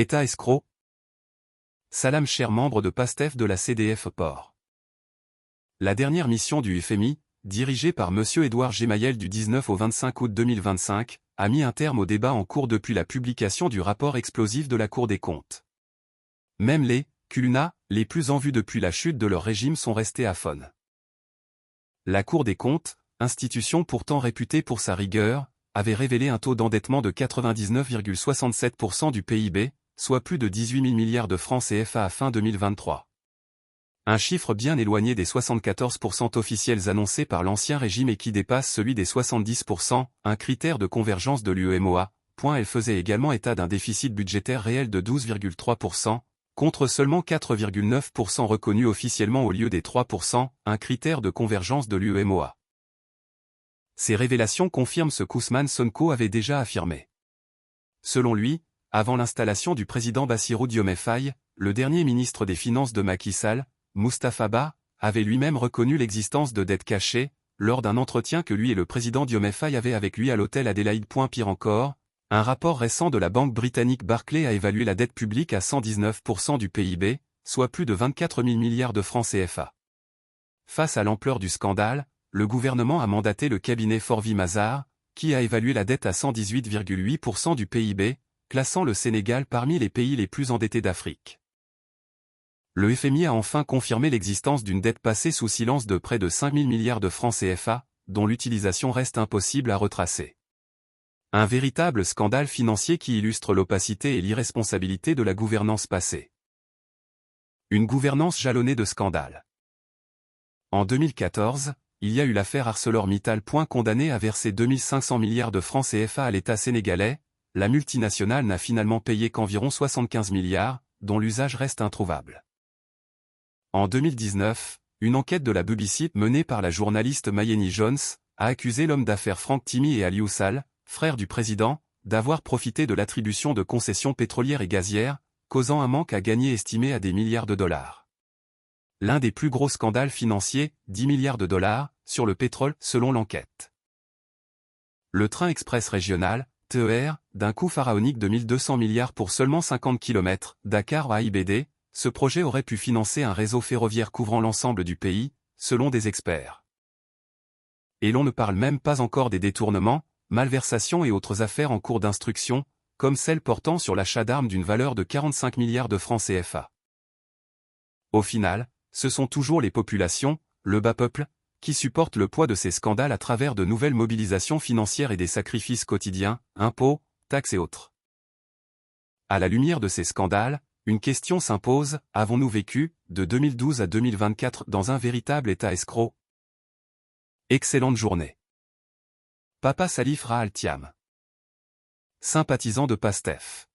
État escroc. Salam cher membre de PASTEF de la CDF Port. La dernière mission du FMI, dirigée par M. Édouard Gemayel du 19 au 25 août 2025, a mis un terme au débat en cours depuis la publication du rapport explosif de la Cour des comptes. Même les CULNA, les plus en vue depuis la chute de leur régime sont restés aphones. La Cour des comptes, institution pourtant réputée pour sa rigueur, avait révélé un taux d'endettement de 99,67% du PIB, soit plus de 18 000 milliards de francs CFA à fin 2023. Un chiffre bien éloigné des 74% officiels annoncés par l'ancien régime et qui dépasse celui des 70%, un critère de convergence de l'UEMOA. Elle faisait également état d'un déficit budgétaire réel de 12,3%, contre seulement 4,9% reconnu officiellement au lieu des 3%, un critère de convergence de l'UEMOA. Ces révélations confirment ce qu'Ousmane Sonko avait déjà affirmé. Selon lui, avant l'installation du président Bassirou Diomaye Faye, le dernier ministre des Finances de Macky Sall, Moustapha Ba, avait lui-même reconnu l'existence de dettes cachées, lors d'un entretien que lui et le président Diomaye Faye avaient avec lui à l'hôtel Adélaïde. Pire encore, un rapport récent de la banque britannique Barclays a évalué la dette publique à 119% du PIB, soit plus de 24 000 milliards de francs CFA. Face à l'ampleur du scandale, le gouvernement a mandaté le cabinet Forvey Mazars, qui a évalué la dette à 118,8% du PIB, classant le Sénégal parmi les pays les plus endettés d'Afrique. Le FMI a enfin confirmé l'existence d'une dette passée sous silence de près de 5 000 milliards de francs CFA, dont l'utilisation reste impossible à retracer. Un véritable scandale financier qui illustre l'opacité et l'irresponsabilité de la gouvernance passée. Une gouvernance jalonnée de scandales. En 2014, il y a eu l'affaire ArcelorMittal. Condamnée à verser 2500 milliards de francs CFA à l'État sénégalais, la multinationale n'a finalement payé qu'environ 75 milliards, dont l'usage reste introuvable. En 2019, une enquête de la BBC menée par la journaliste Mayeni Jones a accusé l'homme d'affaires Franck Timis et Aliou Sall, frère du président, d'avoir profité de l'attribution de concessions pétrolières et gazières, causant un manque à gagner estimé à des milliards de dollars. L'un des plus gros scandales financiers, 10 milliards de dollars, sur le pétrole, selon l'enquête. Le train express régional, TER, d'un coût pharaonique de 1200 milliards pour seulement 50 km, Dakar à AIBD, ce projet aurait pu financer un réseau ferroviaire couvrant l'ensemble du pays, selon des experts. Et l'on ne parle même pas encore des détournements, malversations et autres affaires en cours d'instruction, comme celle portant sur l'achat d'armes d'une valeur de 45 milliards de francs CFA. Au final, ce sont toujours les populations, le bas peuple, qui supportent le poids de ces scandales à travers de nouvelles mobilisations financières et des sacrifices quotidiens, impôts, taxes et autres. À la lumière de ces scandales, une question s'impose, avons-nous vécu, de 2012 à 2024 dans un véritable état escroc? Excellente journée. Papa Salif Ra Al-Thiam. Sympathisant de PASTEF.